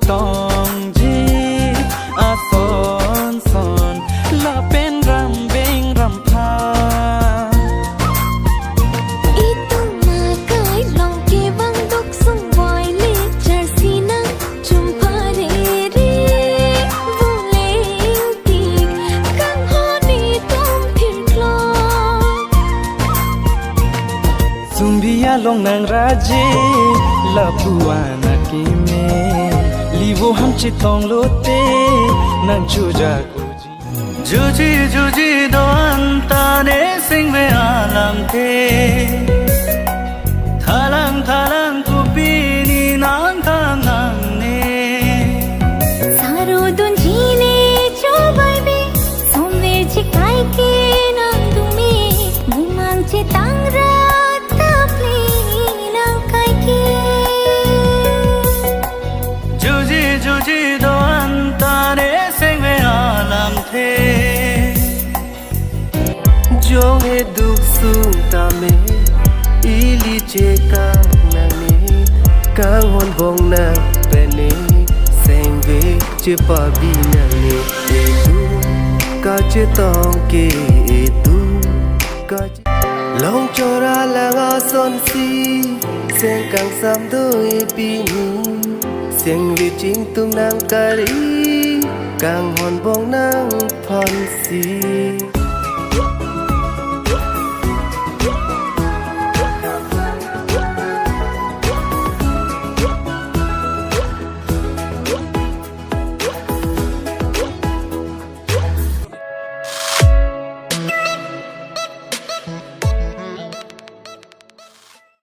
ตองจีอาสอนสอนละเป็นรำเบงรำพาอีต้องมาเกยลองเก็บังดกส่งไว้เล็กจากสีนังจุมพาเรรีวูเลงตีกังฮอนีต้มพินคลอซุมบิยาลงนางราเจละผู้วานากิเมลีโวฮัมจิตองโลเตนันจูจากจูจีโดอันตาเนสิงเวอาลัมเททาลังกูปีนีนานทางนังเนสารุดุนจีเนโจบายเบสมเวจิไกเกนังดุมีมุมังจิตังราตาพลีนังไกเกจูจีโดอันตาเนสิงเวอาลัมเทजो है दुख सुनता में इली चेका नने कांगोन बोंग ना पने सेंगे चिपाबी नने तू काचे तोंग के तू काचे लोंग चोरा लगा सोन सी सेंग कांग साम दो पीनी सेंग विचिंग तुम नंग करी कांगोन बोंग नंग फन सी